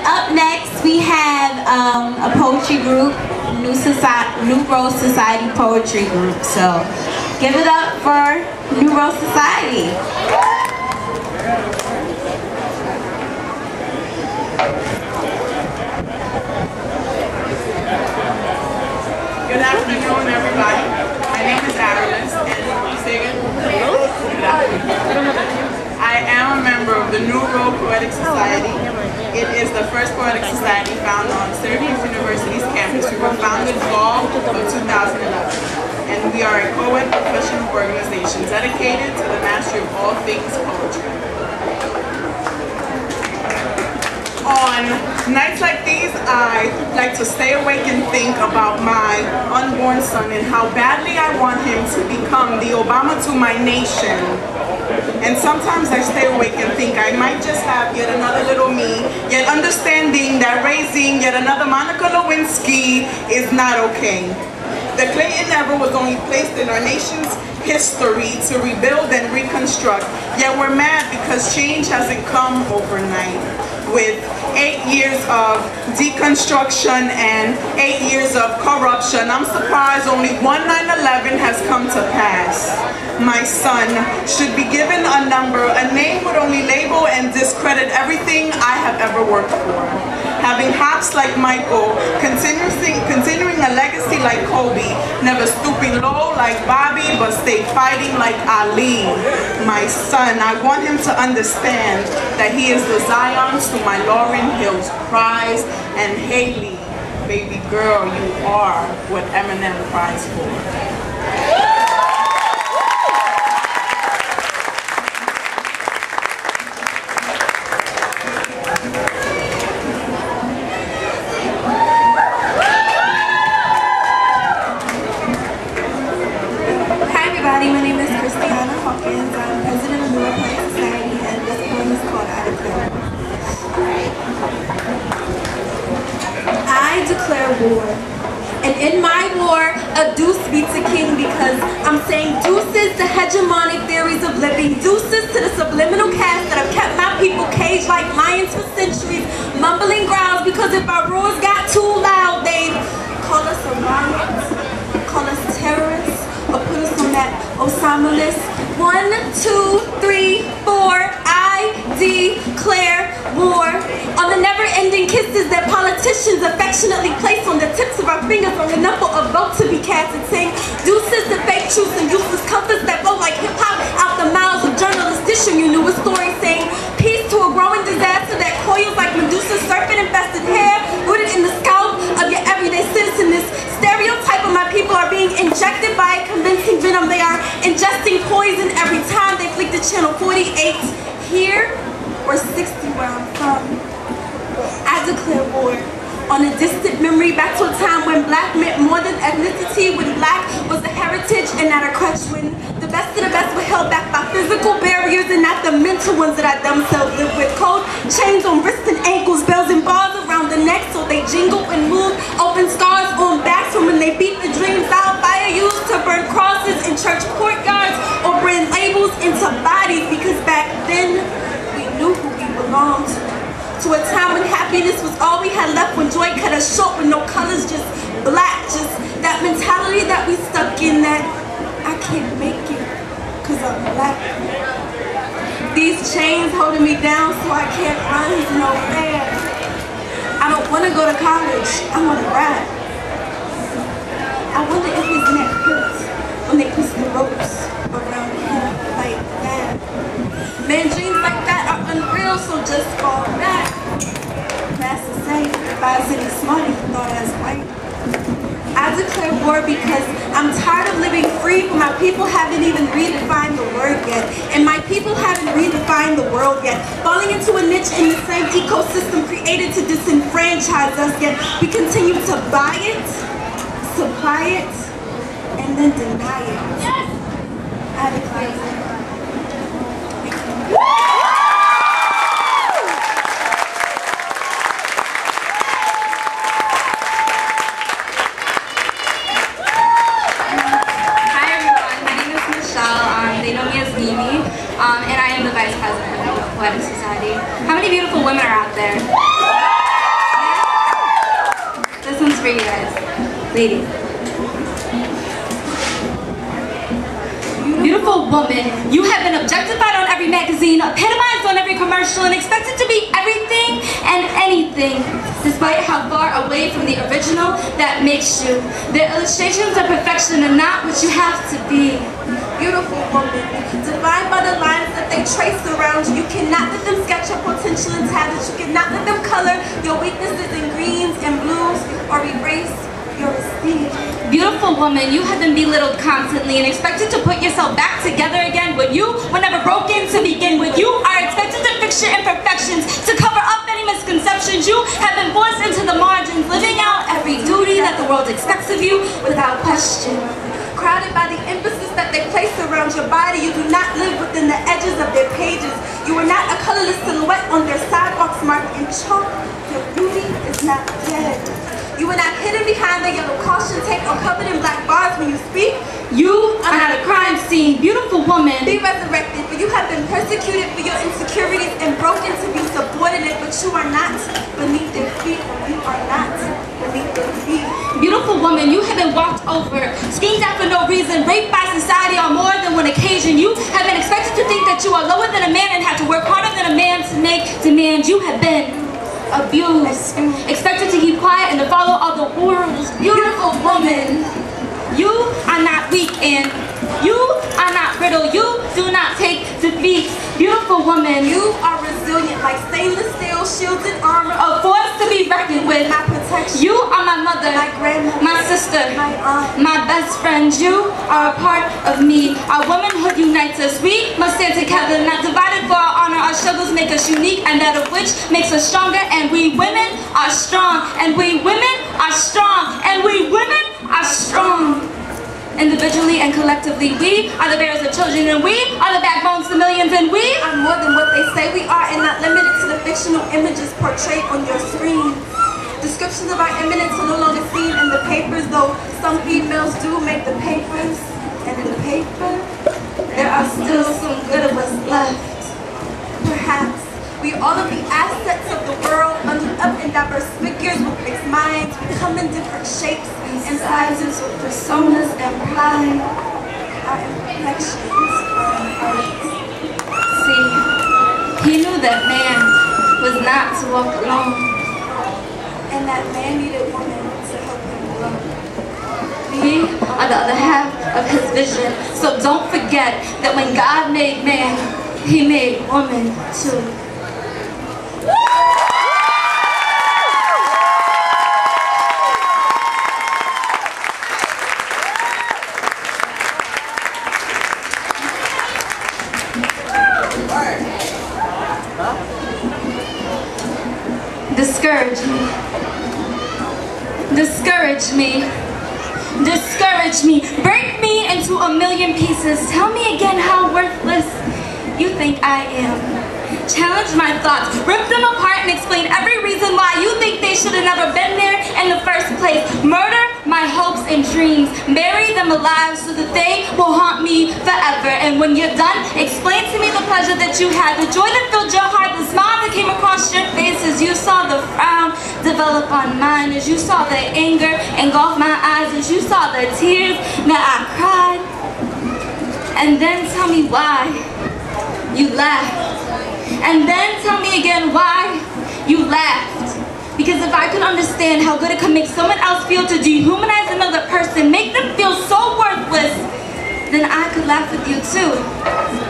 up next we have a poetry group, Nu Rho Society Poetry Group. So give it up for Nu Rho Society. Good afternoon, everybody. My name is Aralis, and you say again? Good afternoon. I am a member of the Nu Rho Poetic Society. It is the first poetic society found on Syracuse University's campus. We were founded fall of 2011, and we are a co-ed professional organization dedicated to the mastery of all things poetry. On nights like these, I like to stay awake and think about my unborn son and how badly I want him to become the Obama to my nation. And sometimes I stay awake and think I might just have yet another little me, yet understanding that raising yet another Monica Lewinsky is not okay. The Clayton era was only placed in our nation's history to rebuild and reconstruct, yet we're mad because change hasn't come overnight. With 8 years of deconstruction and 8 years of corruption, I'm surprised only one 9/11 has come to pass. My son should be given a number, a name would only label and discredit everything I have ever worked for. Having hops like Michael, continuing a legacy like Kobe, never stooping low like Bobby, but stay fighting like Ali. My son, I want him to understand that he is the Zion to my Lauryn Hill's prize, and Haley, baby girl, you are what Eminem cries for. My name is Crissey Hawkins. I'm president of Nu Rho Poetic Society, and this poem is called I Declare War. And in my war, a deuce beats a king, because I'm saying deuces to hegemonic theories of living, deuces to the subliminal cast that have kept my people caged like lions for centuries, mumbling growls because if our roars got too loud, they'd call us a riot, call us terrorists, or put us on that Osama list. 1, 2, 3, 4, I declare war on the never-ending kisses that politicians affectionately place on the tips of our fingers on the number of votes to be cast, and saying deuces to fake truths and useless comforts that flow like hip-hop out the mouths of journalists dishing you newer stories, saying peace to a growing disaster that coils like Medusa's serpent-infested hair rooted in the scalp of your everyday citizen. This stereotype of my people are being injected by a convincing venom. They are ingesting poison every time they flick the channel 48 here or 60 where I'm from. I declare war on a distant memory back to a time when black meant more than ethnicity, when black was a heritage and not a crutch, when the best of the best were held back by physical barriers and not the mental ones that I themselves live with. Cold chains on wrists and ankles, bells and bars around the neck so they jingle and move, open scars on backs from when they beat the dreams out, fire used to burn crosses in church courtyards or brand labels into bodies, because back then we knew who we belonged to a time when happiness was all we had left, when joy cut us short with no colors, just black, just that mentality that we stuck in, that I can't make it because I'm black. These chains holding me down so I can't run is no fair. I don't want to go to college, I want to rap. I wonder if his neck hurts when they push the ropes around him like that. Man, dreams like that are unreal, so just fall back. That's to say, if I was any smarter, you thought I was white. I declare war because I'm tired of living free, but my people haven't even redefined the word yet. And my people haven't redefined the world yet. Falling into a niche in the same ecosystem created to disenfranchise us, yet we continue to buy it, supply it, and then deny it. I declare war. And I am the Vice President of the Nu Rho Poetic Society. How many beautiful women are out there? one's for you guys. Ladies. Beautiful woman, you have been objectified on every magazine, epitomized on every commercial, and expected to be everything and anything, despite how far away from the original that makes you. Their illustrations of perfection are not what you have to be. Beautiful woman, defined by the lines that they trace around you. You cannot let them sketch your potential in talents. You cannot let them color your weaknesses in greens and blues or erase your esteem. Beautiful woman, you have been belittled constantly and expected to put yourself back together again when you were never broken to begin with. You are expected to fix your imperfections, to cover up any misconceptions. You have been forced into the margins, living out every duty that the world expects of you without question. Crowded by the emphasis that they place around your body, you do not live within the edges of their pages. You are not a colorless silhouette on their sidewalks marked in chalk. Your beauty is not dead. You are not hidden behind the yellow caution tape or covered in black bars when you speak. You are not a crime scene. Beautiful woman. Be resurrected, for you have been persecuted for your insecurities and broken to be subordinate, but you are not beneath their feet. You are not beneath their feet. Beautiful woman, you have been walked over, screamed at for no reason, raped by society on more than one occasion. You have been expected to think that you are lower than a man and have to work harder than a man to make demands. You have been abused, expected to keep quiet and to follow all the rules. Beautiful woman, you are not weak and you are not brittle. You do not take defeat. Beautiful woman, you are resilient like stainless steel shields and armor, a force to be reckoned with. My protection. You are my mother, my grandmother, my sister, my aunt, my best friend. You are a part of me. Our womanhood unites us. We must stand together, not divided for our honor. Our struggles make us unique, and that of which makes us stronger. And we women are strong, and we women are strong, and we women are strong. Individually and collectively, we are the bearers of children, and we are the backbones to millions, and we are more than what they say we are, and not limited to the fictional images portrayed on your screen. Descriptions of our eminence are no longer seen in the papers, though some females do make the papers, and in the paper, there are still some good of us left. Perhaps we all of the assets of the world, bundled up in diverse figures with mixed minds, we come in different shapes and sizes with personas and pride. Our imperfections are ours. See, he knew that man was not to walk alone, and that man needed woman to help him grow. We are the other half of his vision, so don't forget that when God made man, he made woman too. Discourage me. Discourage me. Discourage me. Break me into a million pieces. Tell me again how worthless you think I am. Challenge my thoughts. Rip them apart and explain every reason why you think they should have never been there in the first place. Murder my hopes and dreams. Bury them alive so that they will haunt me forever. And when you're done, explain to me the pleasure that you had, the joy that filled your heart, the smile that came across your face as you saw the frown develop on mine, as you saw the anger engulf my eyes, as you saw the tears that I cried. And then tell me why you laughed. And then tell me again why you laughed. Because if I could understand how good it could make someone else feel to dehumanize another person, make them feel so worthless, then I could laugh with you too.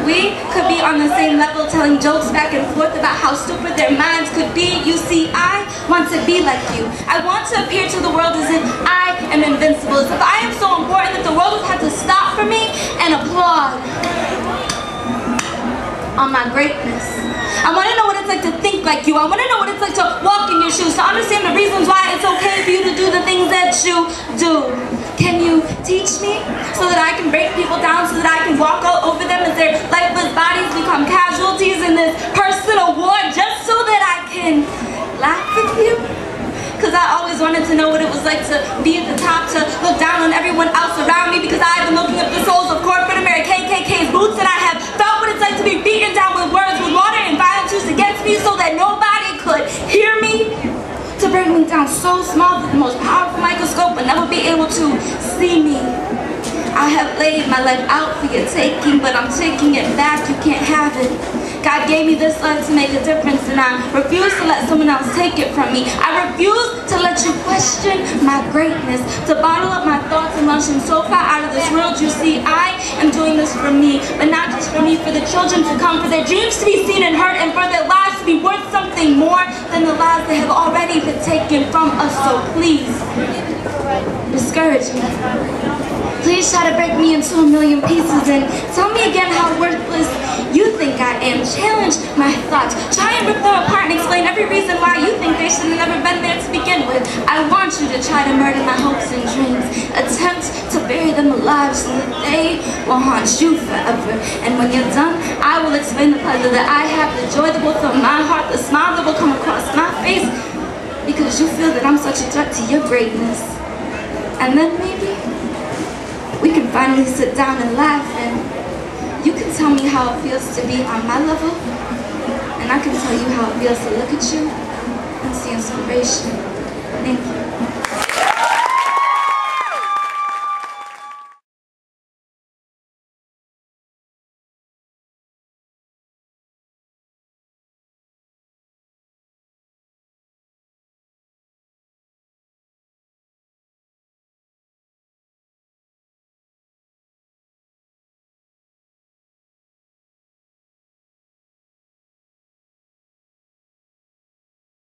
We could be on the same level, telling jokes back and forth about how stupid their minds could be. You see, I want to be like you. I want to appear to the world as if I am invincible, as if I am so important that the world would have to stop for me and applaud on my greatness. I want to know what it's like to think like you. I want to know what it's like to walk in your shoes, to understand the reasons why it's okay for you to do the things that you do. Can you teach me so that I can break people down, so that I can walk all over them as their lifeless bodies become casualties in this personal war, just so that I can laugh with you? Because I always wanted to know what it was like to be at the top, to look down on everyone else around me, because I've been looking up the souls of corporate America, KKK's boots, and I have felt what it's like to be beaten down with words, with water and violence used against me so that nobody could hear me, to bring me down so small that the most powerful microscope will never be able to see me. I have laid my life out for your taking, but I'm taking it back. You can't have it. God gave me this life to make a difference, and I refuse to let someone else take it from me. I refuse to let you question my greatness, to bottle up my thoughts and launch them so far out of this world. You see, I am doing this for me, but not just for me, for the children to come, for their dreams to be seen and heard, and for their lives to be worth something more than the lives that have already been taken from us. So please, discourage me. Please try to break me into a million pieces and tell me again how worthless you think I am. Challenge my thoughts. Try and rip them apart and explain every reason why you think they should have never been there to begin with. I want you to try to murder my hopes and dreams. Attempt to bury them alive so that they will haunt you forever. And when you're done, I will explain the pleasure that I have, the joy that will fill my heart, the smile that will come across my face, because you feel that I'm such a threat to your greatness. And then maybe we can finally sit down and laugh, and you can tell me how it feels to be on my level, and I can tell you how it feels to look at you and see inspiration. Thank you.